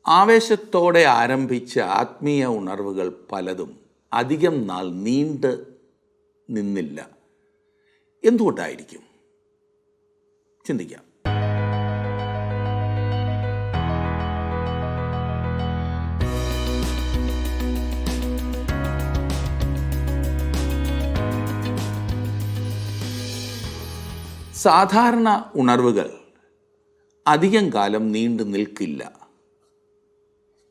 ആവേശത്തോടെ ആരംഭിച്ച ആത്മീയ ഉണർവുകൾ പലതും അധികം നാൾ നീണ്ട് നിന്നില്ല. എന്തുകൊണ്ടായിരിക്കും? ചിന്തിക്കാം. സാധാരണ ഉണർവുകൾ അധികം കാലം നീണ്ടു നിൽക്കില്ല.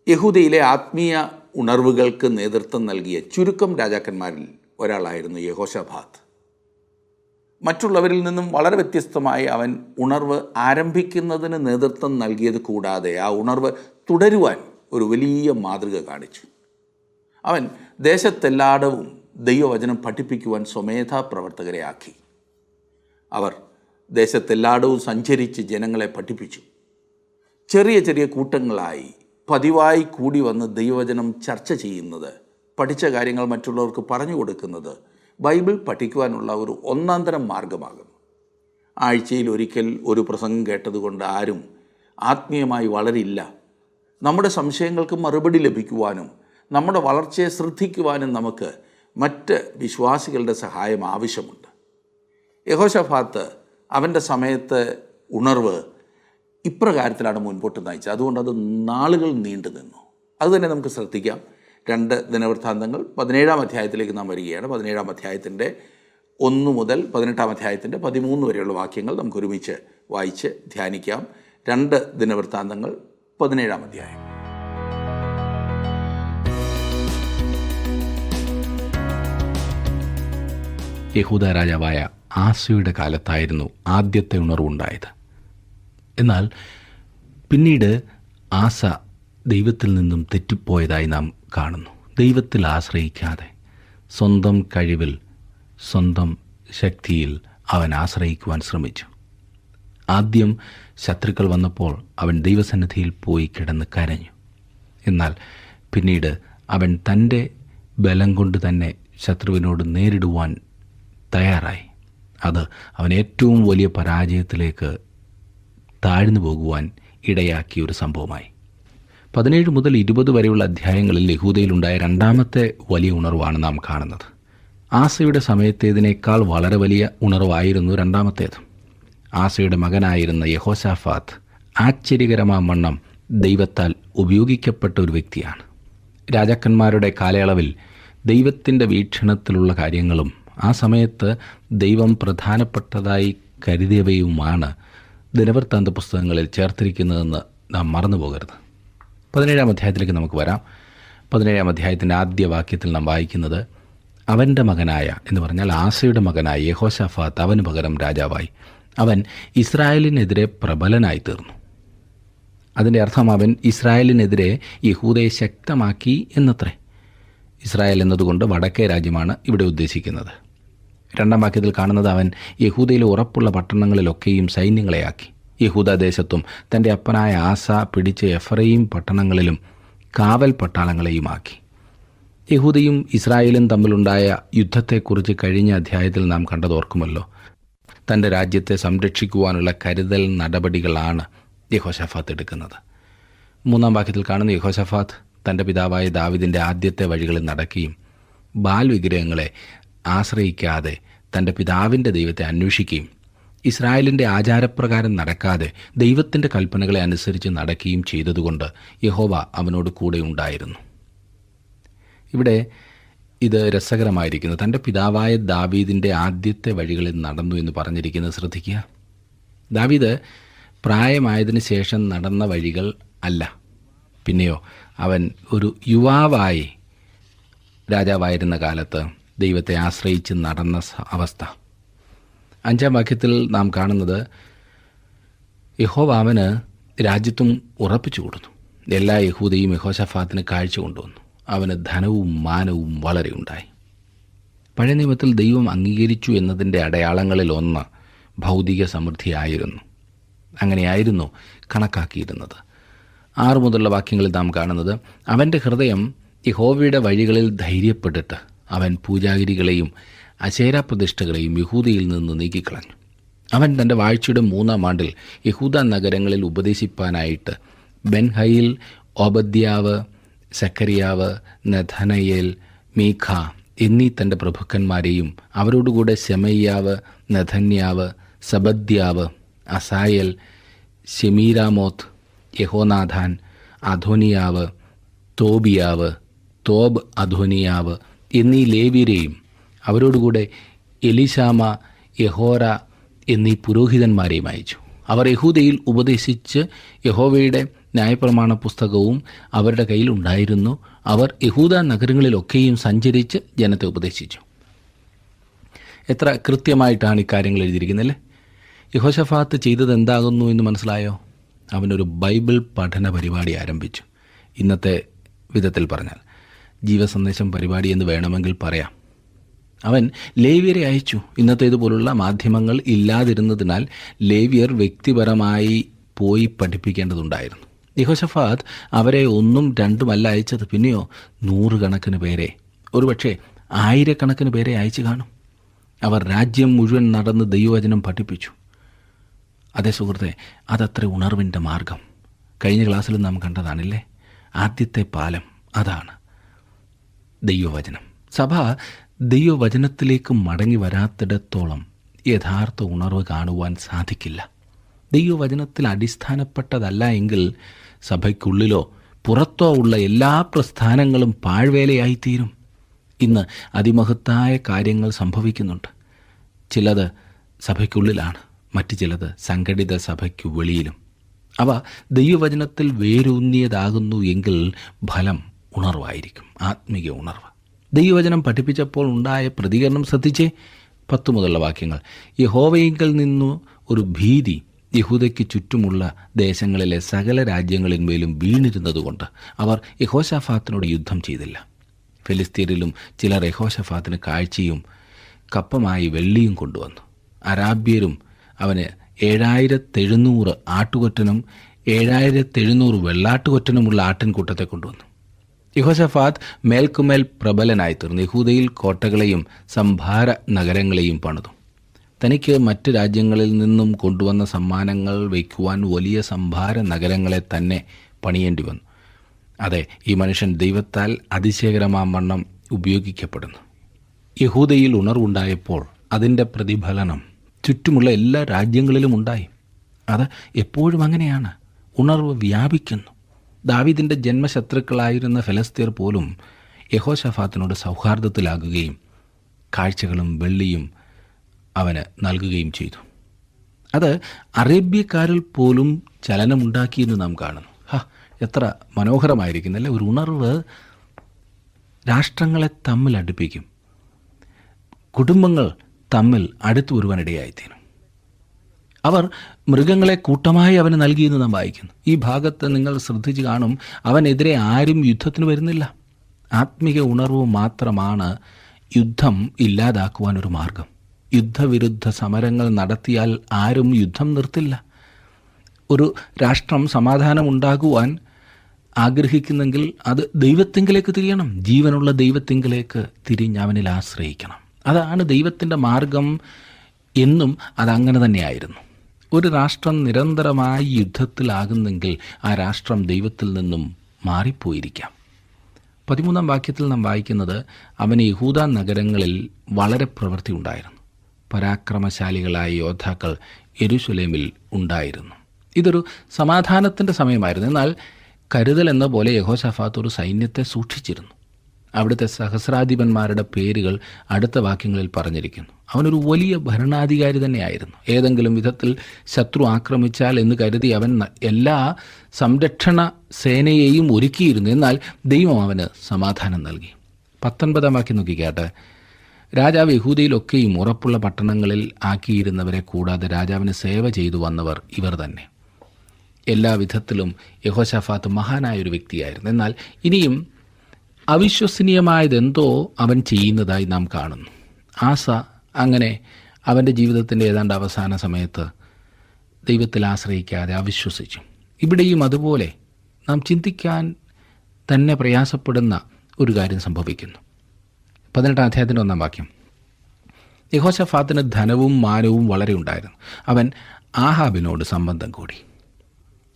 യഹൂദയിലെ ആത്മീയ ഉണർവുകൾക്ക് നേതൃത്വം നൽകിയ ചുരുക്കം രാജാക്കന്മാരിൽ ഒരാളായിരുന്നു യഹോശാഫാത്ത്. മറ്റുള്ളവരിൽ നിന്നും വളരെ വ്യത്യസ്തമായി അവൻ ഉണർവ് ആരംഭിക്കുന്നതിന് നേതൃത്വം നൽകിയത് കൂടാതെ ആ ഉണർവ് തുടരുവാൻ ഒരു വലിയ മാതൃക കാണിച്ചു. അവൻ ദേശത്തെല്ലായിടവും ദൈവവചനം പഠിപ്പിക്കുവാൻ സ്വമേധാ പ്രവർത്തകരെ ആക്കി. അവർ ദേശത്തെല്ലായിടവും സഞ്ചരിച്ച് ജനങ്ങളെ പഠിപ്പിച്ചു. ചെറിയ ചെറിയ കൂട്ടങ്ങളായി പതിവായി കൂടി വന്ന് ദൈവവചനം ചർച്ച ചെയ്യുന്നത്, പഠിച്ച കാര്യങ്ങൾ മറ്റുള്ളവർക്ക് പറഞ്ഞു കൊടുക്കുന്നത് ബൈബിൾ പഠിക്കുവാനുള്ള ഒരു ഒന്നാന്തരം മാർഗമാകും. ആഴ്ചയിൽ ഒരിക്കൽ ഒരു പ്രസംഗം കേട്ടതുകൊണ്ട് ആരും ആത്മീയമായി വളരില്ല. നമ്മുടെ സംശയങ്ങൾക്ക് മറുപടി ലഭിക്കുവാനും നമ്മുടെ വളർച്ചയെ ശ്രദ്ധിക്കുവാനും നമുക്ക് മറ്റ് വിശ്വാസികളുടെ സഹായം ആവശ്യമുണ്ട്. യഹോശാഫാത്ത് അവൻ്റെ സമയത്ത് ഉണർവ് ഇപ്രകാരത്തിലാണ് മുൻപോട്ട് നയിച്ചത്. അതുകൊണ്ട് അത് നാളുകൾ നീണ്ടു നിന്നു. അതുതന്നെ നമുക്ക് ശ്രദ്ധിക്കാം. 2 ദിനവൃത്താന്തങ്ങൾ 17-ാം അധ്യായത്തിലേക്ക് നാം വരികയാണ്. 17-ാം അധ്യായത്തിൻ്റെ 1 മുതൽ 18-ാം അധ്യായത്തിൻ്റെ 13 വരെയുള്ള വാക്യങ്ങൾ നമുക്ക് ഒരുമിച്ച് വായിച്ച് ധ്യാനിക്കാം. 2 ദിനവൃത്താന്തങ്ങൾ 17-ാം അധ്യായം. യഹൂദ രാജാവായ ആസയുടെ കാലത്തായിരുന്നു ആദ്യത്തെ ഉണർവുണ്ടായത്. എന്നാൽ പിന്നീട് ആസ ദൈവത്തിൽ നിന്നും തെറ്റിപ്പോയതായി നാം കാണുന്നു. ദൈവത്തിൽ ആശ്രയിക്കാതെ സ്വന്തം കഴിവിൽ, സ്വന്തം ശക്തിയിൽ അവൻ ആശ്രയിക്കുവാൻ ശ്രമിച്ചു. ആദ്യം ശത്രുക്കൾ വന്നപ്പോൾ അവൻ ദൈവസന്നിധിയിൽ പോയി കിടന്ന് കരഞ്ഞു. എന്നാൽ പിന്നീട് അവൻ തൻ്റെ ബലം കൊണ്ട് തന്നെ ശത്രുവിനോട് നേരിടുവാൻ തയ്യാറായി. അത് അവൻ ഏറ്റവും വലിയ പരാജയത്തിലേക്ക് താഴ്ന്നു പോകുവാൻ ഇടയാക്കിയ ഒരു സംഭവമായി. 17 മുതൽ 20 വരെയുള്ള അധ്യായങ്ങളിൽ യഹൂദയിലുണ്ടായ രണ്ടാമത്തെ വലിയ ഉണർവാണ് നാം കാണുന്നത്. ആസയുടെ സമയത്തേതിനേക്കാൾ വളരെ വലിയ ഉണർവായിരുന്നു രണ്ടാമത്തേത്. ആസയുടെ മകനായിരുന്ന യഹോശാഫാത്ത് ആശ്ചര്യകരമാവണ്ണം ദൈവത്താൽ ഉപയോഗിക്കപ്പെട്ട ഒരു വ്യക്തിയാണ്. രാജാക്കന്മാരുടെ കാലയളവിൽ ദൈവത്തിൻ്റെ വീക്ഷണത്തിലുള്ള കാര്യങ്ങളും ആ സമയത്ത് ദൈവം പ്രധാനപ്പെട്ടതായി കരുതിയവയുമാണ് ദിനവൃത്താന്ത പുസ്തകങ്ങളിൽ ചേർത്തിരിക്കുന്നതെന്ന് നാം മറന്നു പോകരുത്. 17-ാം അധ്യായത്തിലേക്ക് നമുക്ക് വരാം. 17-ാം അധ്യായത്തിൻ്റെ ആദ്യ വാക്യത്തിൽ നാം വായിക്കുന്നത്, അവൻ്റെ മകനായ എന്ന് പറഞ്ഞാൽ ആസയുടെ മകനായ യഹോശാഫാത്ത് അവന് പകരം രാജാവായി. അവൻ ഇസ്രായേലിനെതിരെ പ്രബലനായി തീർന്നു. അതിൻ്റെ അർത്ഥം അവൻ ഇസ്രായേലിനെതിരെ യഹൂദയെ ശക്തമാക്കി എന്നത്രേ. ഇസ്രായേൽ എന്നതുകൊണ്ട് വടക്കേ രാജ്യമാണ് ഇവിടെ ഉദ്ദേശിക്കുന്നത്. 2-ാം വാക്യത്തിൽ കാണുന്നത്, അവൻ യഹൂദയിലെ ഉറപ്പുള്ള പട്ടണങ്ങളിലൊക്കെയും സൈന്യങ്ങളെയാക്കി. യഹൂദാദേശത്തും തൻ്റെ അപ്പനായ ആസ പിടിച്ച എഫ്രയീം പട്ടണങ്ങളിലും കാവൽ പട്ടാളങ്ങളെയുമാക്കി. യഹൂദയും ഇസ്രായേലും തമ്മിലുണ്ടായ യുദ്ധത്തെക്കുറിച്ച് കഴിഞ്ഞ അധ്യായത്തിൽ നാം കണ്ടതോർക്കുമല്ലോ. തൻ്റെ രാജ്യത്തെ സംരക്ഷിക്കുവാനുള്ള കരുതൽ നടപടികളാണ് യഹോശാഫാത്ത് എടുക്കുന്നത്. 3-ാം വാക്യത്തിൽ കാണുന്ന യഹോശാഫാത്ത് തൻ്റെ പിതാവായ ദാവീദിൻ്റെ ആദ്യത്തെ വഴികളിൽ നടക്കുകയും ബാൽ വിഗ്രഹങ്ങളെ ആശ്രയിക്കാതെ തൻ്റെ പിതാവിൻ്റെ ദൈവത്തെ അന്വേഷിക്കുകയും ഇസ്രായേലിൻ്റെ ആചാരപ്രകാരം നടക്കാതെ ദൈവത്തിൻ്റെ കൽപ്പനകളെ അനുസരിച്ച് നടക്കുകയും ചെയ്തതുകൊണ്ട് യഹോവ അവനോട് കൂടെ ഉണ്ടായിരുന്നു. ഇവിടെ ഇത് രസകരമായിരിക്കുന്നു. തൻ്റെ പിതാവായ ദാവീദിൻ്റെ ആദ്യത്തെ വഴികളിൽ നടന്നു എന്ന് പറഞ്ഞിരിക്കുന്നത് ശ്രദ്ധിക്കുക. ദാവീദ് പ്രായമായതിനു ശേഷം നടന്ന വഴികൾ അല്ല. പിന്നെയോ അവൻ ഒരു യുവാവായി രാജാവായിരുന്ന കാലത്ത് ദൈവത്തെ ആശ്രയിച്ച് നടന്ന അവസ്ഥ. 5-ാം വാക്യത്തിൽ നാം കാണുന്നത്, യഹോവ അവന് രാജ്യത്വം ഉറപ്പിച്ചു കൊടുത്തു. എല്ലാ യഹൂദയും യഹോശാഫാത്തിന് കാഴ്ച കൊണ്ടുവന്നു. അവന് ധനവും മാനവും വളരെ ഉണ്ടായി. പഴയ നിയമത്തിൽ ദൈവം അംഗീകരിച്ചു എന്നതിൻ്റെ അടയാളങ്ങളിൽ ഒന്ന് ഭൗതിക സമൃദ്ധിയായിരുന്നു. അങ്ങനെയായിരുന്നു കണക്കാക്കിയിരുന്നത്. 6 മുതലുള്ള വാക്യങ്ങളിൽ നാം കാണുന്നത്, അവൻ്റെ ഹൃദയം യഹോവയുടെ വഴികളിൽ ധൈര്യപ്പെട്ടിട്ട് അവൻ പൂജാഗിരികളെയും അശേരാപ്രതിഷ്ഠകളെയും യഹൂദയിൽ നിന്ന് നീക്കിക്കളഞ്ഞു. അവൻ തൻ്റെ വാഴ്ചയുടെ 3-ാം ആണ്ടിൽ യഹൂദ നഗരങ്ങളിൽ ഉപദേശിപ്പാനായിട്ട് ബെൻഹയിൽ ഓബദ്യാവ്, സക്കരിയാവ്, നെഥനയേൽ, മീഖ എന്നീ തൻ്റെ പ്രഭുക്കന്മാരെയും അവരോടുകൂടെ ശെമയ്യാവ്, നെഥന്യാവ്, സബദ്യാവ്, അസായൽ, ശെമീരാമോത്ത്, യഹോനാഥാൻ, അധോനിയാവ്, തോബിയാവ്, തോബ് അധോനിയാവ് എന്നീ ലേവ്യരെയും അവരോടുകൂടെ എലിശാമ, യഹോര എന്നീ പുരോഹിതന്മാരെയും അയച്ചു. അവർ യഹൂദയിൽ ഉപദേശിച്ച് യഹോവയുടെ ന്യായപ്രമാണ പുസ്തകവും അവരുടെ കയ്യിൽ ഉണ്ടായിരുന്നു. അവർ യഹൂദ നഗരങ്ങളിലൊക്കെയും സഞ്ചരിച്ച് ജനത്തെ ഉപദേശിച്ചു. എത്ര കൃത്യമായിട്ടാണ് ഇക്കാര്യങ്ങൾ എഴുതിയിരിക്കുന്നല്ലേ. യഹോശഫാത്ത് ചെയ്തത് എന്താകുന്നു എന്ന് മനസ്സിലായോ? അവനൊരു ബൈബിൾ പഠന പരിപാടി ആരംഭിച്ചു. ഇന്നത്തെ വിധത്തിൽ പറഞ്ഞാൽ ജീവസന്ദേശം പരിപാടി എന്ന് വേണമെങ്കിൽ പറയാം. അവൻ ലേവ്യരെ അയച്ചു. ഇന്നത്തേതുപോലുള്ള മാധ്യമങ്ങൾ ഇല്ലാതിരുന്നതിനാൽ ലേവ്യർ വ്യക്തിപരമായി പോയി പഠിപ്പിക്കേണ്ടതുണ്ടായിരുന്നു. യഹോശഫാത്ത് അവരെ ഒന്നും രണ്ടുമല്ല അയച്ചത്, പിന്നെയോ 100 കണക്കിന് പേരെ, ഒരുപക്ഷെ 1000 പേരെ അയച്ചു കാണും. അവർ രാജ്യം മുഴുവൻ നടന്ന് ദൈവവചനം പഠിപ്പിച്ചു. അതേ സുഹൃത്തെ, അതത്ര ഉണർവിൻ്റെ മാർഗം. കഴിഞ്ഞ ക്ലാസ്സിൽ നാം കണ്ടതാണില്ലേ, ആദ്യത്തെ പാലം അതാണ് ദൈവവചനം. സഭ ദൈവവചനത്തിലേക്ക് മടങ്ങി വരാത്തിടത്തോളം യഥാർത്ഥ ഉണർവ് കാണുവാൻ സാധിക്കില്ല. ദൈവവചനത്തിൽ അടിസ്ഥാനപ്പെട്ടതല്ല എങ്കിൽ സഭയ്ക്കുള്ളിലോ പുറത്തോ ഉള്ള എല്ലാ പ്രസ്ഥാനങ്ങളും പാഴ്വേലയായിത്തീരും. ഇന്ന് അതിമഹത്തായ കാര്യങ്ങൾ സംഭവിക്കുന്നുണ്ട്. ചിലത് സഭയ്ക്കുള്ളിലാണ്, മറ്റു ചിലത് സംഘടിത സഭയ്ക്കു വെളിയിലും. അവ ദൈവവചനത്തിൽ വേരൂന്നിയതാകുന്നു എങ്കിൽ ഫലം ഉണർവായിരിക്കും, ആത്മീയ ഉണർവ്. ദൈവവചനം പഠിപ്പിച്ചപ്പോൾ ഉണ്ടായ പ്രതികരണം ശ്രദ്ധിച്ചേ. 10 മുതലുള്ള വാക്യങ്ങൾ. യഹോവയിങ്കൽ നിന്നു ഒരു ഭീതി യഹൂദയ്ക്ക് ചുറ്റുമുള്ള ദേശങ്ങളിലെ സകല രാജ്യങ്ങളിന്മേലും വീണിരുന്നതുകൊണ്ട് അവർ യഹോശാഫാത്തിനോട് യുദ്ധം ചെയ്തില്ല. ഫെലിസ്തീനിലും ചിലർ യഹോശാഫാത്തിന് കാഴ്ചയും കപ്പമായി വെള്ളിയും കൊണ്ടുവന്നു. അരാബ്യരും അവന് 7700 ആട്ടുകൊറ്റനും 7700 വെള്ളാട്ടുകൊറ്റനുമുള്ള ആട്ടിൻകൂട്ടത്തെ കൊണ്ടുവന്നു. യഹോശഫാത്ത് മേൽക്കുമേൽ പ്രബലനായിത്തീർന്നു. യഹൂദയിൽ കോട്ടകളെയും സംഭാര നഗരങ്ങളെയും പണിതു. തനിക്ക് മറ്റ് രാജ്യങ്ങളിൽ നിന്നും കൊണ്ടുവന്ന സമ്മാനങ്ങൾ വയ്ക്കുവാൻ വലിയ സംഭാര നഗരങ്ങളെ തന്നെ പണിയേണ്ടി വന്നു. അതെ, ഈ മനുഷ്യൻ ദൈവത്താൽ അതിശയകരമാവണ്ണം ഉപയോഗിക്കപ്പെടുന്നു. യഹൂദയിൽ ഉണർവുണ്ടായപ്പോൾ അതിൻ്റെ പ്രതിഫലനം ചുറ്റുമുള്ള എല്ലാ രാജ്യങ്ങളിലും ഉണ്ടായി. അത് എപ്പോഴും അങ്ങനെയാണ്. ഉണർവ് വ്യാപിക്കുന്നു. ദാവീദിൻ്റെ ജന്മശത്രുക്കളായിരുന്ന ഫെലിസ്ത്യർ പോലും യഹോശഫാത്തിനോട് സൗഹാർദ്ദത്തിലാകുകയും കാഴ്ചകളും വെള്ളിയും അവന് നൽകുകയും ചെയ്തു. അത് അറേബ്യക്കാരിൽ പോലും ചലനമുണ്ടാക്കിയെന്ന് നാം കാണുന്നു. എത്ര മനോഹരമായിരിക്കുന്നല്ലേ. ഒരു ഉണർവ് രാഷ്ട്രങ്ങളെ തമ്മിൽ അടുപ്പിക്കും, കുടുംബങ്ങൾ തമ്മിൽ അടുത്തു വരുവാനിടയായിത്തീരും. അവർ മൃഗങ്ങളെ കൂട്ടമായി അവന് നൽകിയെന്ന് നാം വായിക്കുന്നു. ഈ ഭാഗത്ത് നിങ്ങൾ ശ്രദ്ധിച്ച് കാണും, അവനെതിരെ ആരും യുദ്ധത്തിന് വരുന്നില്ല. ആത്മീക ഉണർവ് മാത്രമാണ് യുദ്ധം ഇല്ലാതാക്കുവാനൊരു മാർഗം. യുദ്ധവിരുദ്ധ സമരങ്ങൾ നടത്തിയാൽ ആരും യുദ്ധം നിർത്തില്ല. ഒരു രാഷ്ട്രം സമാധാനമുണ്ടാകുവാൻ ആഗ്രഹിക്കുന്നെങ്കിൽ അത് ദൈവത്തിങ്കിലേക്ക് തിരിയണം. ജീവനുള്ള ദൈവത്തിങ്കിലേക്ക് തിരിഞ്ഞ് അവനിൽ ആശ്രയിക്കണം. അതാണ് ദൈവത്തിൻ്റെ മാർഗം എന്നും അതങ്ങനെ തന്നെയായിരുന്നു. ഒരു രാഷ്ട്രം നിരന്തരമായി യുദ്ധത്തിലാകുന്നെങ്കിൽ ആ രാഷ്ട്രം ദൈവത്തിൽ നിന്നും മാറിപ്പോയിരിക്കാം. 13-ാം വാക്യത്തിൽ നാം വായിക്കുന്നത്, അവന് യഹൂദ നഗരങ്ങളിൽ വളരെ പ്രവൃത്തി ഉണ്ടായിരുന്നു. പരാക്രമശാലികളായ യോദ്ധാക്കൾ യെരൂശലേമിൽ ഉണ്ടായിരുന്നു. ഇതൊരു സമാധാനത്തിൻ്റെ സമയമായിരുന്നു. എന്നാൽ കരുതൽ എന്ന പോലെ യഹോശഫാത്ത് ഒരു സൈന്യത്തെ സൂക്ഷിച്ചിരുന്നു. അവിടുത്തെ സഹസ്രാധിപന്മാരുടെ പേരുകൾ അടുത്ത വാക്യങ്ങളിൽ പറഞ്ഞിരിക്കുന്നു. അവനൊരു വലിയ ഭരണാധികാരി തന്നെയായിരുന്നു. ഏതെങ്കിലും വിധത്തിൽ ശത്രു ആക്രമിച്ചാൽ എന്ന് കരുതി അവൻ എല്ലാ സംരക്ഷണ സേനയെയും ഒരുക്കിയിരുന്നു. എന്നാൽ ദൈവം അവന് സമാധാനം നൽകി. 19-ാം വാക്യം നോക്കിക്കാട്ടെ. രാജാവ് യഹൂദയിലൊക്കെയും ഉറപ്പുള്ള പട്ടണങ്ങളിൽ ആക്കിയിരുന്നവരെ കൂടാതെ രാജാവിന് സേവ ചെയ്തു വന്നവർ ഇവർ തന്നെ. എല്ലാ വിധത്തിലും യഹോശഫാത്ത് മഹാനായൊരു വ്യക്തിയായിരുന്നു. എന്നാൽ ഇനിയും അവിശ്വസനീയമായതെന്തോ അവൻ ചെയ്യുന്നതായി നാം കാണുന്നു. ആസ അങ്ങനെ അവൻ്റെ ജീവിതത്തിൻ്റെ ഏതാണ്ട് അവസാന സമയത്ത് ദൈവത്തിൽ ആശ്രയിക്കാതെ അവിശ്വസിച്ചു. ഇവിടെയും അതുപോലെ നാം ചിന്തിക്കാൻ തന്നെ പ്രയാസപ്പെടുന്ന ഒരു കാര്യം സംഭവിക്കുന്നു. 18-ാം അധ്യായത്തിൻ്റെ 1-ാം വാക്യം. യഹോശഫാത്തിന് ധനവും മാനവും വളരെ ഉണ്ടായിരുന്നു. അവൻ ആഹാബിനോട് സംബന്ധം കൂടി.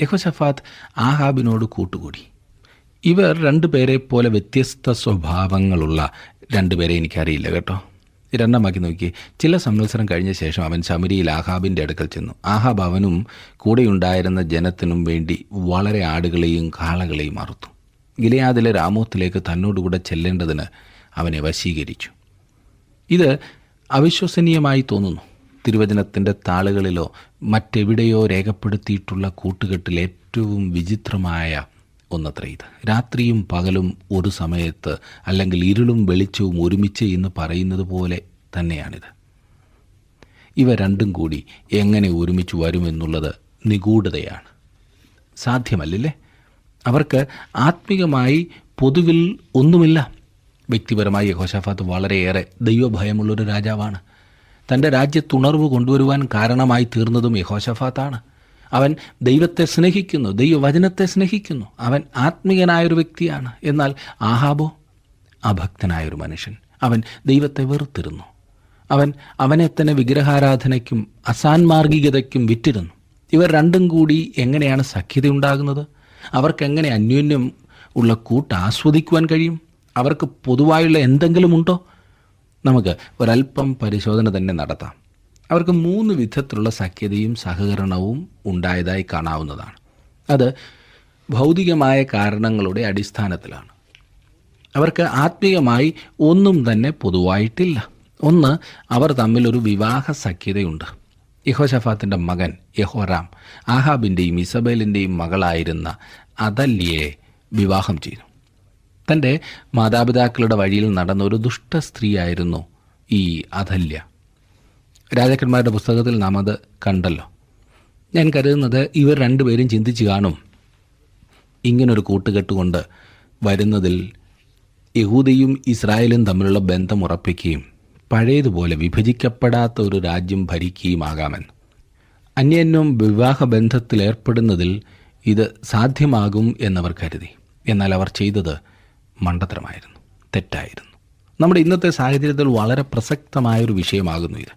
യഹോശഫാത്ത് ആഹാബിനോട് കൂട്ടുകൂടി. ഇവർ രണ്ടുപേരെ പോലെ വ്യത്യസ്ത സ്വഭാവങ്ങളുള്ള രണ്ടുപേരെ എനിക്കറിയില്ല കേട്ടോ. രണ്ടാമാക്കി നോക്കി. ചില സംവത്സരം കഴിഞ്ഞ ശേഷം അവൻ ശമരിയിൽ ആഹാബിൻ്റെ അടുക്കൽ ചെന്നു. ആഹാബ് അവനും കൂടെയുണ്ടായിരുന്ന ജനത്തിനും വേണ്ടി വളരെ ആടുകളെയും കാളകളെയും അറുത്തു. ഗിലെയാദിലെ രാമോത്തിലേക്ക് തന്നോടുകൂടെ ചെല്ലേണ്ടതിന് അവനെ വശീകരിച്ചു. ഇത് അവിശ്വസനീയമായി തോന്നുന്നു. തിരുവചനത്തിൻ്റെ താളുകളിലോ മറ്റെവിടെയോ രേഖപ്പെടുത്തിയിട്ടുള്ള കൂട്ടുകെട്ടിൽ ഏറ്റവും വിചിത്രമായ ഒന്നത്ര ഇത്. രാത്രിയും പകലും ഒരു സമയത്ത്, അല്ലെങ്കിൽ ഇരുളും വെളിച്ചവും ഒരുമിച്ച് എന്ന് പറയുന്നത് പോലെ തന്നെയാണിത്. ഇവ രണ്ടും കൂടി എങ്ങനെ ഒരുമിച്ച് വരുമെന്നുള്ളത് നിഗൂഢതയാണ്. സാധ്യമല്ലേ? അവർക്ക് ആത്മീകമായി പൊതുവിൽ ഒന്നുമില്ല. വ്യക്തിപരമായി യഹോശാഫാത്ത് വളരെയേറെ ദൈവഭയമുള്ളൊരു രാജാവാണ്. തൻ്റെ രാജ്യത്തുണർവ് കൊണ്ടുവരുവാൻ കാരണമായി തീർന്നതും യഹോശാഫാത്താണ്. അവൻ ദൈവത്തെ സ്നേഹിക്കുന്നു, ദൈവവചനത്തെ സ്നേഹിക്കുന്നു. അവൻ ആത്മീയനായൊരു വ്യക്തിയാണ്. എന്നാൽ ആഹാബോ അഭക്തനായൊരു മനുഷ്യൻ. അവൻ ദൈവത്തെ വെറുത്തിരുന്നു. അവനെ തന്നെ വിഗ്രഹാരാധനയ്ക്കും അസാൻമാർഗികതയ്ക്കും വിറ്റിരുന്നു. ഇവർ രണ്ടും കൂടി എങ്ങനെയാണ് സഖ്യതയുണ്ടാകുന്നത്? അവർക്കെങ്ങനെ അന്യോന്യം ഉള്ള കൂട്ട് ആസ്വദിക്കുവാൻ കഴിയും? അവർക്ക് പൊതുവായുള്ള എന്തെങ്കിലും ഉണ്ടോ? നമുക്ക് ഒരല്പം പരിശോധന തന്നെ നടത്താം. അവർക്ക് 3 വിധത്തിലുള്ള സഖ്യതയും സഹകരണവും ഉണ്ടായതായി കാണാവുന്നതാണ്. അത് ഭൗതികമായ കാരണങ്ങളുടെ അടിസ്ഥാനത്തിലാണ്. അവർക്ക് ആത്മീയമായി ഒന്നും തന്നെ പൊതുവായിട്ടില്ല. ഒന്ന്, അവർ തമ്മിലൊരു വിവാഹ സഖ്യതയുണ്ട്. യഹോശാഫാത്തിൻ്റെ മകൻ യഹോറാം ആഹാബിൻ്റെയും ഇസബേലിൻ്റെയും മകളായിരുന്ന അതല്യയെ വിവാഹം ചെയ്തു. തൻ്റെ മാതാപിതാക്കളുടെ വഴിയിൽ നടന്ന ഒരു ദുഷ്ട സ്ത്രീയായിരുന്നു ഈ അതല്യ. രാജാക്കന്മാരുടെ പുസ്തകത്തിൽ നാം അത് കണ്ടല്ലോ. ഞാൻ കരുതുന്നത് ഇവർ രണ്ടുപേരും ചിന്തിച്ച് കാണും, ഇങ്ങനൊരു കൂട്ടുകെട്ടുകൊണ്ട് വരുന്നതിൽ യഹൂദയും ഇസ്രായേലും തമ്മിലുള്ള ബന്ധം ഉറപ്പിക്കുകയും പഴയതുപോലെ വിഭജിക്കപ്പെടാത്ത ഒരു രാജ്യം ഭരിക്കുകയുമാകാമെന്ന്. അന്യോന്യം വിവാഹബന്ധത്തിലേർപ്പെടുന്നതിൽ ഇത് സാധ്യമാകും എന്നവർ കരുതി. എന്നാൽ അവർ ചെയ്തത് മണ്ടത്തരമായിരുന്നു, തെറ്റായിരുന്നു. നമ്മുടെ ഇന്നത്തെ സാഹചര്യത്തിൽ വളരെ പ്രസക്തമായൊരു വിഷയമാകുന്നു ഇത്.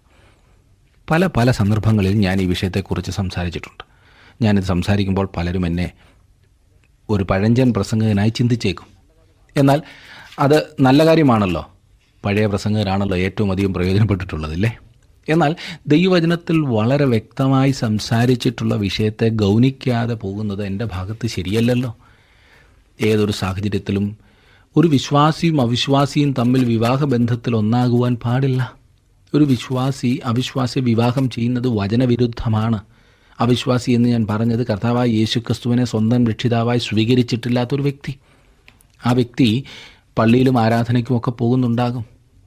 പല സന്ദർഭങ്ങളിൽ ഞാൻ ഈ വിഷയത്തെക്കുറിച്ച് സംസാരിച്ചിട്ടുണ്ട്. ഞാനിത് സംസാരിക്കുമ്പോൾ പലരും എന്നെ ഒരു പഴഞ്ചൻ പ്രസംഗകനായി ചിന്തിച്ചേക്കും. എന്നാൽ അത് നല്ല കാര്യമാണല്ലോ. പഴയ പ്രസംഗകരാണല്ലോ ഏറ്റവും അധികം പ്രയോജനപ്പെട്ടിട്ടുള്ളതില്ലേ? എന്നാൽ ദൈവവചനത്തിൽ വളരെ വ്യക്തമായി സംസാരിച്ചിട്ടുള്ള വിഷയത്തെ ഗൗനിക്കാതെ പോകുന്നത് എൻ്റെ ഭാഗത്ത് ശരിയല്ലല്ലോ. ഏതൊരു സാഹചര്യത്തിലും ഒരു വിശ്വാസിയും അവിശ്വാസിയും തമ്മിൽ വിവാഹബന്ധത്തിൽ ഒന്നാകുവാൻ പാടില്ല. ഒരു വിശ്വാസി അവിശ്വാസിയെ വിവാഹം ചെയ്യുന്നത് വചനവിരുദ്ധമാണ്. അവിശ്വാസി എന്ന് ഞാൻ പറഞ്ഞത് കർത്താവായ യേശുക്രിസ്തുവിനെ സ്വന്തം രക്ഷിതാവായി സ്വീകരിച്ചിട്ടില്ലാത്തൊരു വ്യക്തി. ആ വ്യക്തി പള്ളിയിലും ആരാധനയ്ക്കുമൊക്കെ പോകുന്നുണ്ടാകും,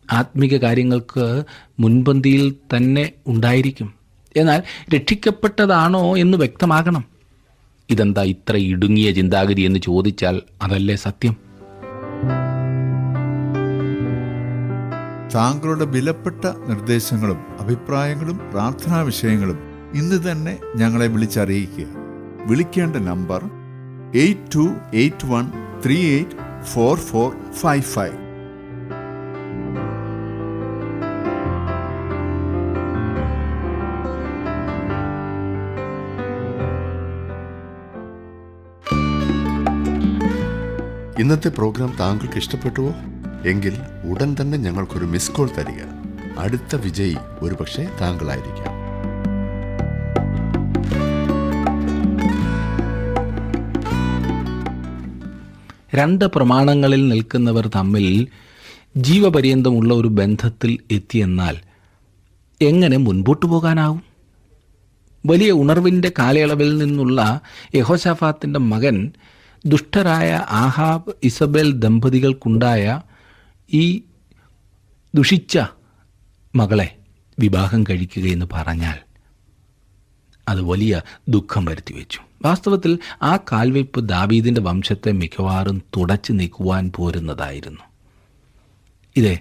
ആത്മീക കാര്യങ്ങൾക്ക് മുൻപന്തിയിൽ തന്നെ ഉണ്ടായിരിക്കും. എന്നാൽ രക്ഷിക്കപ്പെട്ടതാണോ എന്ന് വ്യക്തമാകണം. ഇതെന്താ ഇത്ര ഇടുങ്ങിയ ചിന്താഗതി എന്ന് ചോദിച്ചാൽ അതല്ലേ സത്യം? താങ്കളുടെ വിലപ്പെട്ട നിർദ്ദേശങ്ങളും അഭിപ്രായങ്ങളും പ്രാർത്ഥനാ വിഷയങ്ങളും ഇന്ന് തന്നെ ഞങ്ങളെ വിളിച്ചറിയിക്കുക. വിളിക്കേണ്ട നമ്പർ 8281384455. ഇന്നത്തെ പ്രോഗ്രാം താങ്കൾക്ക് ഇഷ്ടപ്പെട്ടുവോ? എങ്കിൽ ഉടൻ തന്നെ ഞങ്ങൾക്കൊരു മിസ് കോൾ തരിക. അടുത്ത വിജയി ഒരുപക്ഷെ താങ്കളായിരിക്കാം. രണ്ട് പ്രമാണങ്ങളിൽ നിൽക്കുന്നവർ തമ്മിൽ ജീവപര്യന്തമുള്ള ഒരു ബന്ധത്തിൽ എത്തിയെന്നാൽ എങ്ങനെ മുൻപോട്ട് പോകാനാവും? വലിയ ഉണർവിൻ്റെ കാലയളവിൽ നിന്നുള്ള യഹോശാഫാത്തിൻ്റെ മകൻ ദുഷ്ടരായ ആഹാബ് ഇസബേൽ ദമ്പതികൾക്കുണ്ടായ ഈ ദുഷിച്ച മകളെ വിവാഹം കഴിക്കുകയെന്ന് പറഞ്ഞാൽ അത് വലിയ ദുഃഖം വരുത്തി വെച്ചു. വാസ്തവത്തിൽ ആ കാൽവെപ്പ് ദാവീദിൻ്റെ വംശത്തെ മിക്കവാറും തുടച്ചു നീക്കുവാൻ പോരുന്നതായിരുന്നു. ഇത്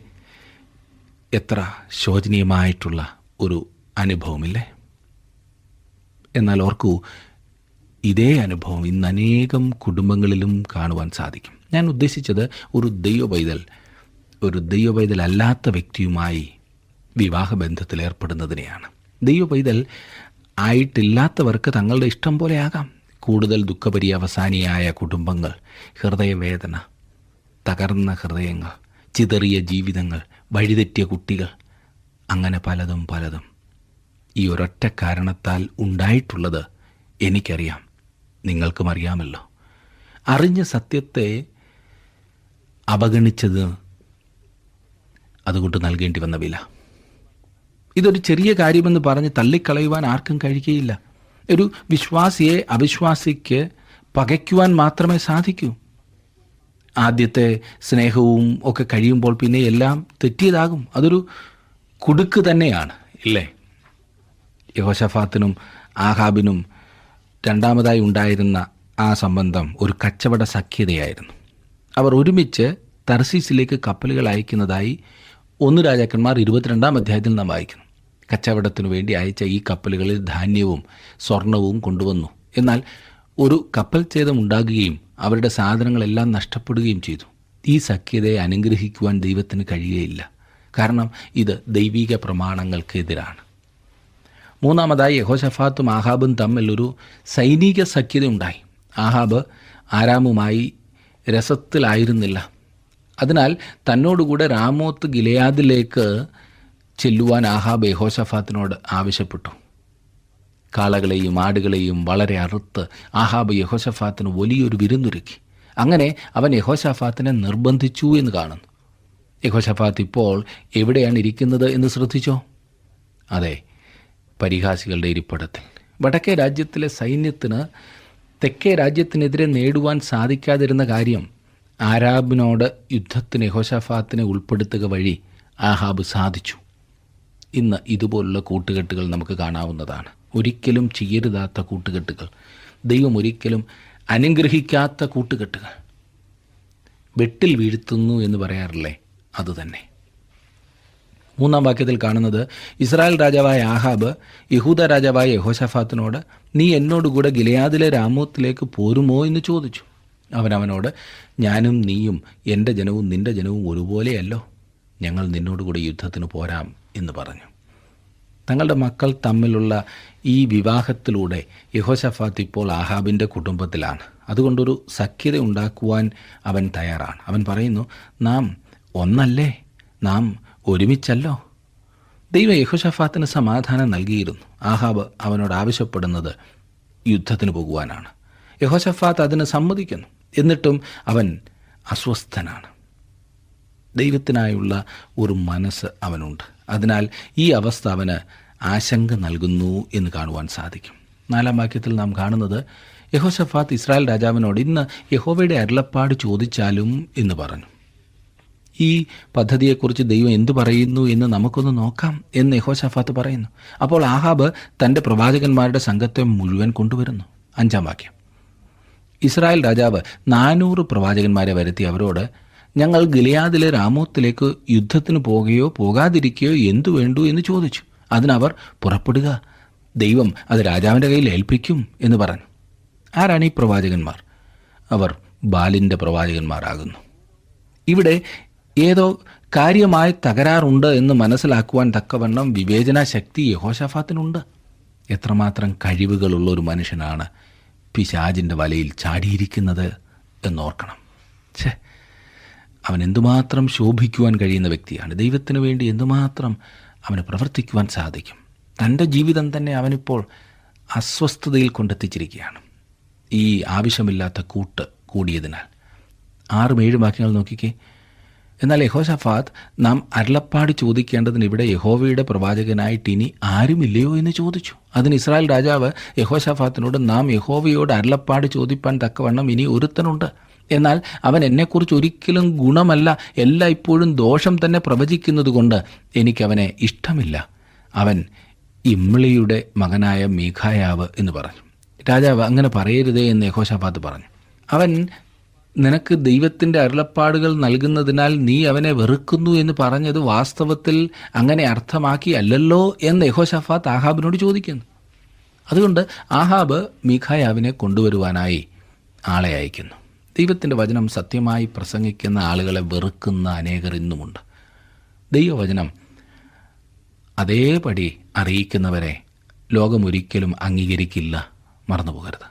എത്ര ശോചനീയമായിട്ടുള്ള ഒരു അനുഭവമില്ലേ? എന്നാൽ ഓർക്കൂ, ഇതേ അനുഭവം ഇന്ന് അനേകം കുടുംബങ്ങളിലും കാണുവാൻ സാധിക്കും. ഞാൻ ഉദ്ദേശിച്ചത് ഒരു ദൈവപൈതൽ അല്ലാത്ത വ്യക്തിയുമായി വിവാഹബന്ധത്തിൽ ഏർപ്പെടുന്നതിനെയാണ്. ദൈവപൈതൽ ആയിട്ടില്ലാത്തവർക്ക് തങ്ങളുടെ ഇഷ്ടം പോലെ ആകാം. കൂടുതൽ ദുഃഖപര്യവസാനിയായ കുടുംബങ്ങൾ, ഹൃദയവേദന, തകർന്ന ഹൃദയങ്ങൾ, ചിതറിയ ജീവിതങ്ങൾ, വഴിതെറ്റിയ കുട്ടികൾ, അങ്ങനെ പലതും പലതും ഈ ഒരൊറ്റ കാരണത്താൽ ഉണ്ടായിട്ടുള്ളത് എനിക്കറിയാം, നിങ്ങൾക്കും അറിയാമല്ലോ. അറിഞ്ഞ സത്യത്തെ അവഗണിച്ചത് അതുകൊണ്ട് നൽകേണ്ടി വന്ന വില. ഇതൊരു ചെറിയ കാര്യമെന്ന് പറഞ്ഞ് തള്ളിക്കളയുവാൻ ആർക്കും കഴിയുകയില്ല. ഒരു വിശ്വാസിയെ അവിശ്വാസിക്ക് പകയ്ക്കുവാൻ മാത്രമേ സാധിക്കൂ. ആദ്യത്തെ സ്നേഹവും ഒക്കെ കഴിയുമ്പോൾ പിന്നെ എല്ലാം തെറ്റിയതാകും. അതൊരു കുടുക്ക് തന്നെയാണ്, ഇല്ലേ? യെഹോശഫാത്തിനും ആഹാബിനും രണ്ടാമതായി ഉണ്ടായിരുന്ന ആ സംബന്ധം ഒരു കച്ചവട സഖ്യതയായിരുന്നു. അവർ ഒരുമിച്ച് തർസീസിലേക്ക് കപ്പലുകൾ അയക്കുന്നതായി 1 രാജാക്കന്മാർ 22-ാം അധ്യായത്തിൽ നാം വായിക്കുന്നു. കച്ചവടത്തിനു വേണ്ടി അയച്ച ഈ കപ്പലുകളിൽ ധാന്യവും സ്വർണവും കൊണ്ടുവന്നു. എന്നാൽ ഒരു കപ്പൽ ഛേദം ഉണ്ടാകുകയും അവരുടെ സാധനങ്ങളെല്ലാം നഷ്ടപ്പെടുകയും ചെയ്തു. ഈ സഖ്യതയെ അനുഗ്രഹിക്കുവാൻ ദൈവത്തിന് കഴിയുകയില്ല. കാരണം ഇത് ദൈവിക പ്രമാണങ്ങൾക്കെതിരാണ്. മൂന്നാമതായി യെഹോശഫാത്തും ആഹാബും തമ്മിൽ ഒരു സൈനിക സഖ്യത ഉണ്ടായി. ആഹാബ് ആരാമുമായി രസത്തിലായിരുന്നില്ല. അതിനാൽ തന്നോടുകൂടെ രാമോത്ത് ഗിലെയാദിലേക്ക് ചെല്ലുവാൻ ആഹാബ് യെഹോശഫാത്തിനോട് ആവശ്യപ്പെട്ടു. കാളകളെയും ആടുകളെയും വളരെ അറുത്ത് ആഹാബ് യെഹോശഫാത്തിന് വലിയൊരു വിരുന്നൊരുക്കി. അങ്ങനെ അവൻ യെഹോശഫാത്തിനെ നിർബന്ധിച്ചു എന്ന് കാണുന്നു. യെഹോശഫാത്ത് ഇപ്പോൾ എവിടെയാണ് ഇരിക്കുന്നത് എന്ന് ശ്രദ്ധിച്ചോ? അതെ, പരിഹാസികളുടെ ഇരിപ്പിടത്തിൽ. വടക്കേ രാജ്യത്തിലെ സൈന്യത്തിന് തെക്കേ രാജ്യത്തിനെതിരെ നേടുവാൻ സാധിക്കാതിരുന്ന കാര്യം ആരാബിനോട് യുദ്ധത്തിന് യെഹോശഫാത്തിനെ ഉൾപ്പെടുത്തുക വഴി ആഹാബ് സാധിച്ചു. ഇന്ന് ഇതുപോലുള്ള കൂട്ടുകെട്ടുകൾ നമുക്ക് കാണാവുന്നതാണ്. ഒരിക്കലും ചെയ്യരുതാത്ത കൂട്ടുകെട്ടുകൾ, ദൈവം ഒരിക്കലും അനുഗ്രഹിക്കാത്ത കൂട്ടുകെട്ടുകൾ. വെട്ടിൽ വീഴ്ത്തുന്നു എന്ന് പറയാറില്ലേ, അതുതന്നെ. 3-ാം വാക്യത്തിൽ കാണുന്നത്, ഇസ്രായേൽ രാജാവായ ആഹാബ് യഹൂദ രാജാവായ യെഹോശഫാത്തിനോട്, നീ എന്നോടുകൂടെ ഗിലെയാദിലെ രാമോത്തിലേക്ക് പോരുമോ എന്ന് ചോദിച്ചു. അവനവനോട്, ഞാനും നീയും എൻ്റെ ജനവും നിൻ്റെ ജനവും ഒരുപോലെയല്ലോ, ഞങ്ങൾ നിന്നോടുകൂടെ യുദ്ധത്തിന് പോരാം എന്ന് പറഞ്ഞു. തങ്ങളുടെ മക്കൾ തമ്മിലുള്ള ഈ വിവാഹത്തിലൂടെ യെഹോശഫാത്ത് ഇപ്പോൾ ആഹാബിൻ്റെ കുടുംബത്തിലാണ്. അതുകൊണ്ടൊരു സഖ്യത ഉണ്ടാക്കുവാൻ അവൻ തയ്യാറാണ്. അവൻ പറയുന്നു, നാം ഒന്നല്ലേ, നാം ഒരുമിച്ചല്ലോ. ദൈവം യെഹോശഫാത്തിന് സമാധാനം നൽകിയിരുന്നു. ആഹാബ് അവനോട് ആവശ്യപ്പെടുന്നത് യുദ്ധത്തിന് പോകുവാനാണ്. യെഹോശഫാത്ത് അതിന് സമ്മതിക്കുന്നു. എന്നിട്ടും അവൻ അസ്വസ്ഥനാണ്. ദൈവത്തിനായുള്ള ഒരു മനസ്സ് അവനുണ്ട്. അതിനാൽ ഈ അവസ്ഥ അവന് ആശങ്ക നൽകുന്നു എന്ന് കാണുവാൻ സാധിക്കും. 4-ാം വാക്യത്തിൽ നാം കാണുന്നത്, യെഹോശഫാത്ത് ഇസ്രായേൽ രാജാവിനോട്, ഇന്ന് യഹോവയുടെ അരുളപ്പാട് ചോദിച്ചാലും എന്ന് പറഞ്ഞു. ഈ പദ്ധതിയെക്കുറിച്ച് ദൈവം എന്തു പറയുന്നു എന്ന് നമുക്കൊന്ന് നോക്കാം എന്ന് യെഹോശഫാത്ത് പറയുന്നു. അപ്പോൾ ആഹാബ് തൻ്റെ പ്രവാചകന്മാരുടെ സംഘത്തെ മുഴുവൻ കൊണ്ടുവരുന്നു. 5-ാം വാക്യം, ഇസ്രായേൽ രാജാവ് 400 പ്രവാചകന്മാരെ വരുത്തി അവരോട്, ഞങ്ങൾ ഗിലെയാദിലെ രാമോത്തിലേക്ക് യുദ്ധത്തിന് പോകുകയോ പോകാതിരിക്കുകയോ എന്തു വേണ്ടു എന്ന് ചോദിച്ചു. അതിനവർ, പുറപ്പെടുക, ദൈവം അത് രാജാവിൻ്റെ കയ്യിൽ ഏൽപ്പിക്കും എന്ന് പറഞ്ഞു. ആരാണ് ഈ പ്രവാചകന്മാർ? അവർ ബാലിൻ്റെ പ്രവാചകന്മാരാകുന്നു. ഇവിടെ ഏതോ കാര്യമായ തകരാറുണ്ട് എന്ന് മനസ്സിലാക്കുവാൻ തക്കവണ്ണം വിവേചന ശക്തി യെഹോശഫാത്തിനുണ്ട്. എത്രമാത്രം കഴിവുകളുള്ള ഒരു മനുഷ്യനാണ് പിശാചിൻ്റെ വലയിൽ ചാടിയിരിക്കുന്നത് എന്നോർക്കണം. അവൻ എന്തുമാത്രം ശോഭിക്കുവാൻ കഴിയുന്ന വ്യക്തിയാണ്. ദൈവത്തിന് വേണ്ടി എന്തുമാത്രം അവന് പ്രവർത്തിക്കുവാൻ സാധിക്കും. തൻ്റെ ജീവിതം തന്നെ അവനിപ്പോൾ അസ്വസ്ഥതയിൽ കൊണ്ടെത്തിച്ചിരിക്കുകയാണ്. ഈ ആവശ്യമില്ലാത്ത കൂട്ട് കൂടിയതിനാൽ. 6-7 വാക്യങ്ങൾ നോക്കിക്കേ. എന്നാൽ യഹോശഫാത്ത്, നാം അരുളപ്പാട് ചോദിക്കേണ്ടതിന് ഇവിടെ യഹോവയുടെ പ്രവാചകനായിട്ട് ഇനി ആരുമില്ലയോ എന്ന് ചോദിച്ചു. അതിന് ഇസ്രായേൽ രാജാവ് യഹോശഫാത്തിനോട്, നാം യഹോവയോട് അരുളപ്പാട് ചോദിപ്പാൻ തക്കവണ്ണം ഇനി ഒരുത്തനുണ്ട്. എന്നാൽ അവൻ എന്നെക്കുറിച്ച് ഒരിക്കലും ഗുണമല്ല, എല്ലാം ഇപ്പോഴും ദോഷം തന്നെ പ്രവചിക്കുന്നത് കൊണ്ട് എനിക്കവനെ ഇഷ്ടമില്ല. അവൻ ഇമ്ളിയുടെ മകനായ മീഖായാവ് എന്ന് പറഞ്ഞു. രാജാവ്, അങ്ങനെ പറയരുതേ എന്ന് യഹോശഫാത്ത് പറഞ്ഞു. അവൻ നിനക്ക് ദൈവത്തിൻ്റെ അരുളപ്പാടുകൾ നൽകുന്നതിനാൽ നീ അവനെ വെറുക്കുന്നു എന്ന് പറഞ്ഞത് വാസ്തവത്തിൽ അങ്ങനെ അർത്ഥമാക്കി അല്ലല്ലോ എന്ന് യഹോശഫാത്ത് ആഹാബിനോട് ചോദിക്കുന്നു. അതുകൊണ്ട് ആഹാബ് മീഖായാവിനെ കൊണ്ടുവരുവാനായി ആളെ അയക്കുന്നു. ദൈവത്തിൻ്റെ വചനം സത്യമായി പ്രസംഗിക്കുന്ന ആളുകളെ വെറുക്കുന്ന അനേകർ ഇന്നുമുണ്ട്. ദൈവവചനം അതേപടി അറിയിക്കുന്നവരെ ലോകമൊരിക്കലും അംഗീകരിക്കില്ല, മറന്നുപോകരുത്.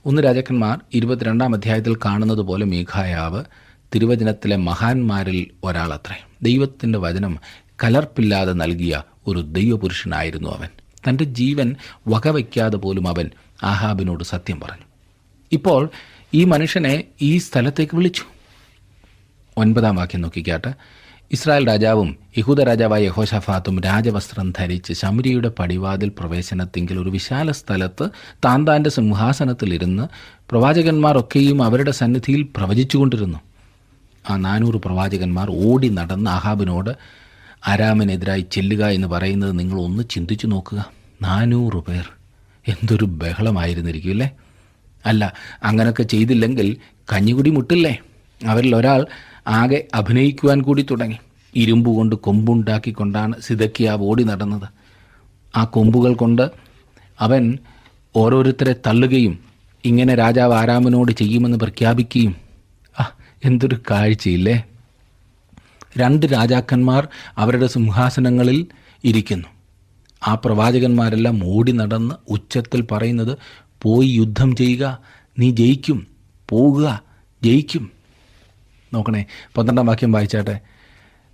1 രാജാക്കന്മാർ 22 അധ്യായത്തിൽ കാണുന്നത് പോലെ മീഖായാവ് തിരുവചനത്തിലെ മഹാന്മാരിൽ ഒരാളത്രേ. ദൈവത്തിൻ്റെ വചനം കലർപ്പില്ലാതെ നൽകിയ ഒരു ദൈവപുരുഷനായിരുന്നു അവൻ. തൻ്റെ ജീവൻ വകവയ്ക്കാതെ പോലും അവൻ ആഹാബിനോട് സത്യം പറഞ്ഞു. ഇപ്പോൾ ഈ മനുഷ്യനെ ഈ സ്ഥലത്തേക്ക് വിളിച്ചു. 9 വാക്യം നോക്കിക്കാട്ടെ. ഇസ്രായേൽ രാജാവും യഹൂദ രാജാവായ യഹോശാഫാത്തും രാജവസ്ത്രം ധരിച്ച് ശമരിയുടെ പടിവാതിൽ പ്രവേശനത്തിങ്കിൽ ഒരു വിശാല സ്ഥലത്ത് താന്താൻ്റെ സിംഹാസനത്തിലിരുന്ന് പ്രവാചകന്മാരൊക്കെയും അവരുടെ സന്നിധിയിൽ പ്രവചിച്ചുകൊണ്ടിരുന്നു. ആ 400 പ്രവാചകന്മാർ ഓടി നടന്ന് ആഹാബിനോട് അരാമിനെതിരായി ചെല്ലുക എന്ന് പറയുന്നത് നിങ്ങൾ ഒന്ന് ചിന്തിച്ചു നോക്കുക. 400 പേർ. എന്തൊരു ബഹളമായിരുന്നിരിക്കും അല്ലേ? അല്ല, അങ്ങനെയൊക്കെ ചെയ്തില്ലെങ്കിൽ കഞ്ഞികുടി മുട്ടില്ലേ? അവരിൽ ഒരാൾ ആകെ അഭിനയിക്കുവാൻ കൂടി തുടങ്ങി. ഇരുമ്പ് കൊണ്ട് കൊമ്പുണ്ടാക്കിക്കൊണ്ടാണ് സിദക്കിയാവ് ഓടി നടന്നത്. ആ കൊമ്പുകൾ കൊണ്ട് അവൻ ഓരോരുത്തരെ തള്ളുകയും ഇങ്ങനെ രാജാവ് ആരാമിനോട് ചെയ്യുമെന്ന് പ്രഖ്യാപിക്കുകയും. എന്തൊരു കാഴ്ചയില്ലേ! 2 രാജാക്കന്മാർ അവരുടെ സിംഹാസനങ്ങളിൽ ഇരിക്കുന്നു. ആ പ്രവാചകന്മാരെല്ലാം ഓടി നടന്ന് ഉച്ചത്തിൽ പറയുന്നത്, പോയി യുദ്ധം ചെയ്യുക, നീ ജയിക്കും, പോവുക, ജയിക്കും. നോക്കണേ, 12 വാക്യം വായിച്ചാട്ടെ.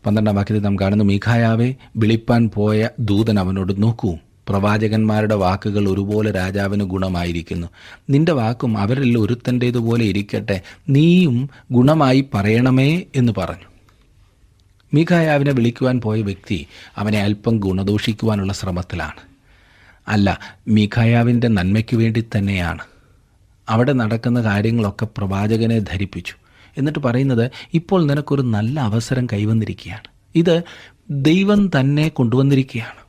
12 വാക്യത്തിൽ നാം കാണുന്നു, മീഖായാവെ, വിളിപ്പാൻ പോയ ദൂതൻ അവനോട്, നോക്കൂ, പ്രവാചകന്മാരുടെ വാക്കുകൾ ഒരുപോലെ രാജാവിന് ഗുണമായിരിക്കുന്നു. നിന്റെ വാക്കും അവരിൽ ഒരുത്തൻ്റേതുപോലെ ഇരിക്കട്ടെ, നീയും ഗുണമായി പറയണമേ എന്ന് പറഞ്ഞു. മീഖായാവിനെ വിളിക്കുവാൻ പോയ വ്യക്തി അവനെ അല്പം ഗുണദോഷിക്കുവാനുള്ള ശ്രമത്തിലാണ്. അല്ല, മീഖായാവിൻ്റെ നന്മയ്ക്ക് വേണ്ടി തന്നെയാണ്. അവിടെ നടക്കുന്ന കാര്യങ്ങളൊക്കെ പ്രവാചകനെ ധരിപ്പിച്ചു. എന്നിട്ട് പറയുന്നത്, ഇപ്പോൾ നിനക്കൊരു നല്ല അവസരം കൈവന്നിരിക്കുകയാണ്. ഇത് ദൈവം തന്നെ കൊണ്ടുവന്നിരിക്കുകയാണ്.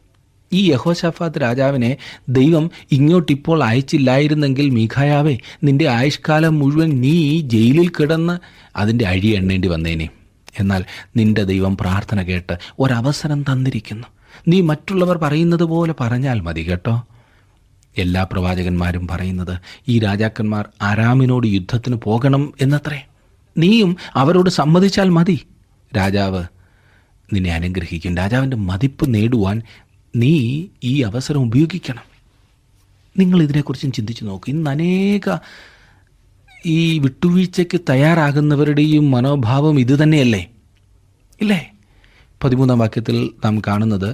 ഈ യഹോശാഫാത്ത് രാജാവിനെ ദൈവം ഇങ്ങോട്ടിപ്പോൾ അയച്ചില്ലായിരുന്നെങ്കിൽ മീഖായാവേ, നിന്റെ ആയുഷ്കാലം മുഴുവൻ നീ ജയിലിൽ കിടന്ന് അതിൻ്റെ അഴി എണ്ണേണ്ടി വന്നേനെ. എന്നാൽ നിന്റെ ദൈവം പ്രാർത്ഥന കേട്ട് ഒരവസരം തന്നിരിക്കുന്നു. നീ മറ്റുള്ളവർ പറയുന്നത് പോലെ പറഞ്ഞാൽ മതി കേട്ടോ. എല്ലാ പ്രവാചകന്മാരും പറയുന്നത് ഈ രാജാക്കന്മാർ ആരാമിനോട് യുദ്ധത്തിന് പോകണം എന്നത്രേ. നീയും അവരോട് സമ്മതിച്ചാൽ മതി. രാജാവ് നിന്നെ അനുഗ്രഹിക്കും. രാജാവിൻ്റെ മതിപ്പ് നേടുവാൻ നീ ഈ അവസരം ഉപയോഗിക്കണം. നിങ്ങൾ ഇതിനെക്കുറിച്ചും ചിന്തിച്ച് നോക്ക്. ഇന്ന് അനേക ഈ വിട്ടുവീഴ്ചയ്ക്ക് തയ്യാറാകുന്നവരുടെയും മനോഭാവം ഇത് തന്നെയല്ലേ? ഇല്ലേ? 13 വാക്യത്തിൽ നാം കാണുന്നത്,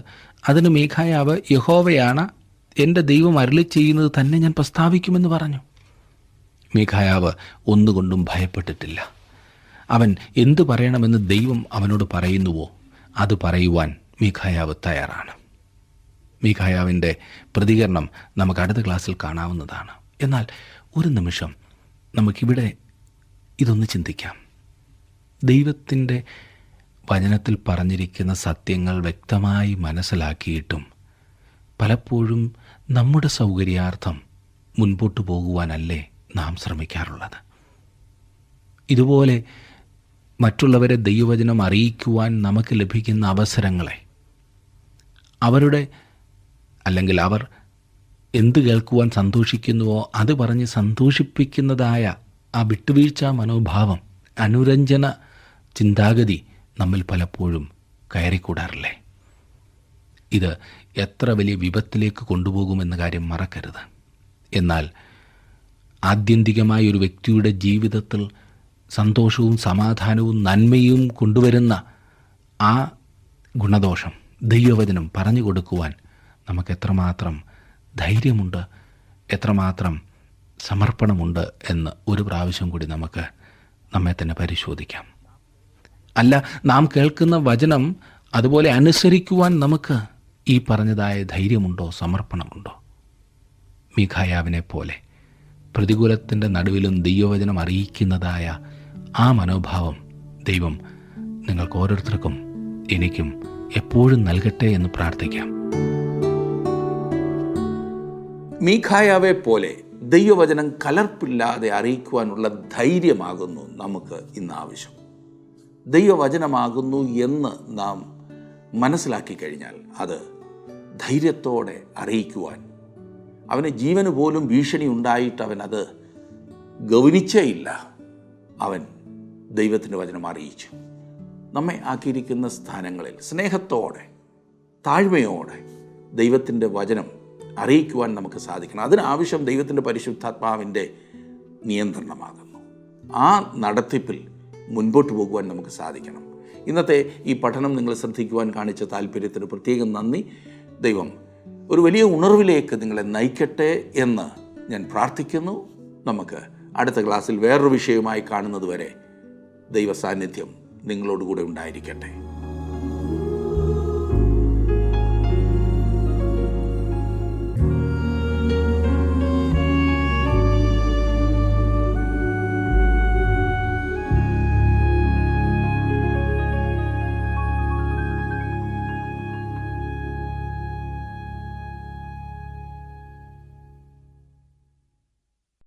അതിന് മീഖായാവ്, യഹോവയാണ് എൻ്റെ ദൈവം അരുളി ചെയ്യുന്നത് തന്നെ ഞാൻ പ്രസ്താവിക്കുമെന്ന് പറഞ്ഞു. മീഖായാവ് ഒന്നുകൊണ്ടും ഭയപ്പെട്ടിട്ടില്ല. അവൻ എന്തു പറയണമെന്ന് ദൈവം അവനോട് പറയുന്നുവോ അത് പറയുവാൻ മീഖായാവ് തയ്യാറാണ്. മീഖായാവിൻ്റെ പ്രതികരണം നമുക്ക് അടുത്ത ക്ലാസ്സിൽ കാണാവുന്നതാണ്. എന്നാൽ ഒരു നിമിഷം നമുക്കിവിടെ ഇതൊന്ന് ചിന്തിക്കാം. ദൈവത്തിൻ്റെ വചനത്തിൽ പറഞ്ഞിരിക്കുന്ന സത്യങ്ങൾ വ്യക്തമായി മനസ്സിലാക്കിയിട്ടും പലപ്പോഴും നമ്മുടെ സൗകര്യാർത്ഥം മുൻപോട്ട് പോകുവാനല്ലേ നാം ശ്രമിക്കാറുള്ളത്? ഇതുപോലെ മറ്റുള്ളവരെ ദൈവവചനം അറിയിക്കുവാൻ നമുക്ക് ലഭിക്കുന്ന അവസരങ്ങളെ അല്ലെങ്കിൽ അവർ എന്ത് കേൾക്കുവാൻ സന്തോഷിക്കുന്നുവോ അത് പറഞ്ഞ് സന്തോഷിപ്പിക്കുന്നതായ ആ വിട്ടുവീഴ്ച മനോഭാവം, അനുരഞ്ജന ചിന്താഗതി നമ്മിൽ പലപ്പോഴും കയറിക്കൂടാറില്ലേ? ഇത് എത്ര വലിയ വിപത്തിലേക്ക് കൊണ്ടുപോകുമെന്ന കാര്യം മറക്കരുത്. എന്നാൽ ആത്യന്തികമായ ഒരു വ്യക്തിയുടെ ജീവിതത്തിൽ സന്തോഷവും സമാധാനവും നന്മയും കൊണ്ടുവരുന്ന ആ ഗുണദോഷം ദൈവവചനം പറഞ്ഞു കൊടുക്കുവാൻ നമുക്ക് എത്രമാത്രം ധൈര്യമുണ്ട്, എത്രമാത്രം സമർപ്പണമുണ്ട് എന്ന് ഒരു പ്രാവശ്യം കൂടി നമുക്ക് നമ്മെ തന്നെ പരിശോധിക്കാം. അല്ല, നാം കേൾക്കുന്ന വചനം അതുപോലെ അനുസരിക്കുവാൻ നമുക്ക് ഈ പറഞ്ഞതായ ധൈര്യമുണ്ടോ, സമർപ്പണമുണ്ടോ? മീഖായാവിനെ പോലെ പ്രതികൂലത്തിൻ്റെ നടുവിലും ദൈവവചനം അറിയിക്കുന്നതായ ആ മനോഭാവം ദൈവം നിങ്ങൾക്ക് ഓരോരുത്തർക്കും എനിക്കും എപ്പോഴും നൽകട്ടെ എന്ന് പ്രാർത്ഥിക്കാം. മീഖായാവെ പോലെ ദൈവവചനം കലർപ്പില്ലാതെ അറിയിക്കുവാനുള്ള ധൈര്യമാകുന്നു നമുക്ക് ഇന്ന് ആവശ്യം. ദൈവവചനമാകുന്നു എന്ന് നാം മനസ്സിലാക്കി കഴിഞ്ഞാൽ അത് ധൈര്യത്തോടെ അറിയിക്കുവാൻ, അവന് ജീവന് പോലും ഭീഷണി ഉണ്ടായിട്ട് അവൻ അത് ഗൗനിച്ചേയില്ല. അവൻ ദൈവത്തിൻ്റെ വചനം അറിയിച്ചു. നമ്മെ ആക്കിയിരിക്കുന്ന സ്ഥാനങ്ങളിൽ സ്നേഹത്തോടെ, താഴ്മയോടെ ദൈവത്തിൻ്റെ വചനം അറിയിക്കുവാൻ നമുക്ക് സാധിക്കണം. അതിനാവശ്യം ദൈവത്തിൻ്റെ പരിശുദ്ധാത്മാവിൻ്റെ നിയന്ത്രണമാകുന്നു. ആ നടത്തിപ്പിൽ മുൻപോട്ട് പോകുവാൻ നമുക്ക് സാധിക്കണം. ഇന്നത്തെ ഈ പഠനം നിങ്ങൾ ശ്രദ്ധിക്കുവാൻ കാണിച്ച താല്പര്യത്തിന് പ്രത്യേകം നന്ദി. ദൈവം ഒരു വലിയ ഉണർവിലേക്ക് നിങ്ങളെ നയിക്കട്ടെ എന്ന് ഞാൻ പ്രാർത്ഥിക്കുന്നു. നമുക്ക് അടുത്ത ക്ലാസ്സിൽ വേറൊരു വിഷയവുമായി കാണുന്നത് വരെ ദൈവ സാന്നിധ്യം നിങ്ങളോടുകൂടെ ഉണ്ടായിരിക്കട്ടെ.